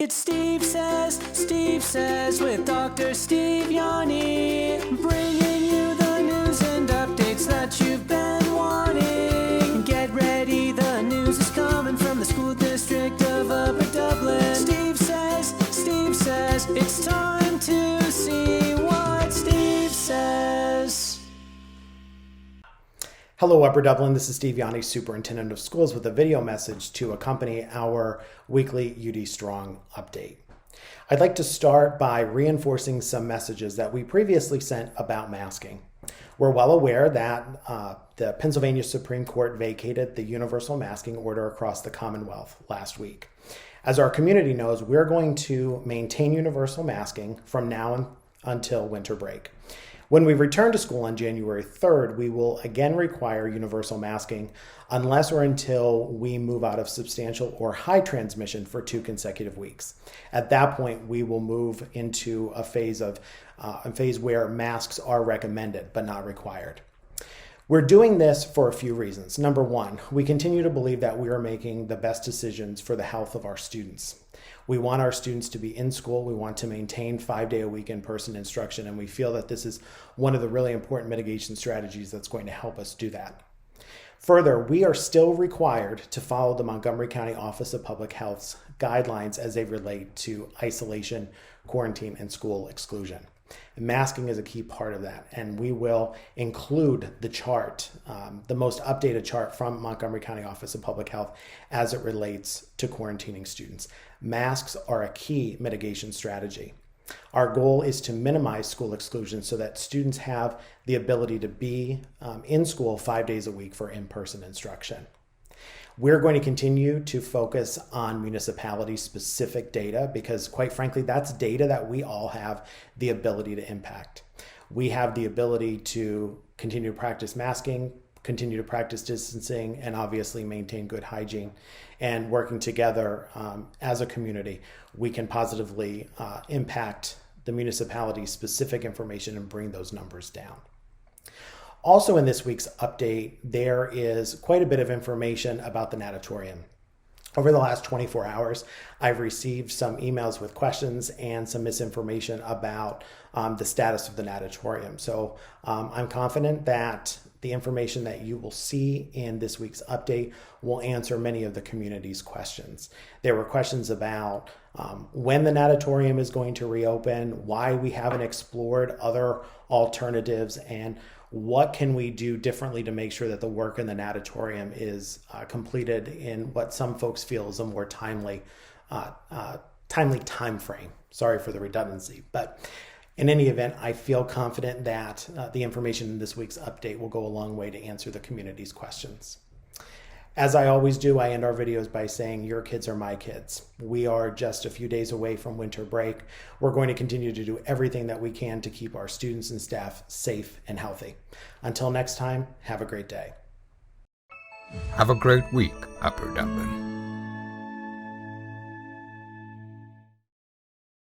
It's Steve says with Dr. Steve Yanni, bringing you the news and updates that you've been wanting. Get ready, the news is coming from the school district of Upper Dublin. Steve says, it's time to see what Steve says. Hello, Upper Dublin. This is Steve Yanni, Superintendent of Schools, with a video message to accompany our weekly UD Strong update. I'd like to start by reinforcing some messages that we previously sent about masking. We're well aware that the Pennsylvania Supreme Court vacated the universal masking order across the Commonwealth last week. As our community knows, we're going to maintain universal masking from now until winter break. When we return to school on January 3rd, we will again require universal masking unless or until we move out of substantial or high transmission for 2 consecutive weeks. At that point, we will move into a phase where masks are recommended but not required. We're doing this for a few reasons. Number one, we continue to believe that we are making the best decisions for the health of our students. We want our students to be in school. We want to maintain 5-day-a-week in-person instruction, and we feel that this is one of the really important mitigation strategies that's going to help us do that. Further, we are still required to follow the Montgomery County Office of Public Health's guidelines as they relate to isolation, quarantine, and school exclusion. Masking is a key part of that, and we will include the chart, the most updated chart from Montgomery County Office of Public Health as it relates to quarantining students. Masks are a key mitigation strategy. Our goal is to minimize school exclusion so that students have the ability to be in school 5 days a week for in-person instruction. We're going to continue to focus on municipality-specific data because, quite frankly, that's data that we all have the ability to impact. We have the ability to continue to practice masking, continue to practice distancing, and obviously maintain good hygiene. And working together as a community, we can positively impact the municipality's specific information and bring those numbers down. Also in this week's update, there is quite a bit of information about the natatorium. Over the last 24 hours, I've received some emails with questions and some misinformation about the status of the natatorium. So I'm confident that the information that you will see in this week's update will answer many of the community's questions. There were questions about when the natatorium is going to reopen, why we haven't explored other alternatives, and what can we do differently to make sure that the work in the natatorium is completed in what some folks feel is a more timely time frame. Sorry for the redundancy, but in any event, I feel confident that the information in this week's update will go a long way to answer the community's questions. As I always do, I end our videos by saying, your kids are my kids. We are just a few days away from winter break. We're going to continue to do everything that we can to keep our students and staff safe and healthy. Until next time, have a great day. Have a great week, Upper Dublin.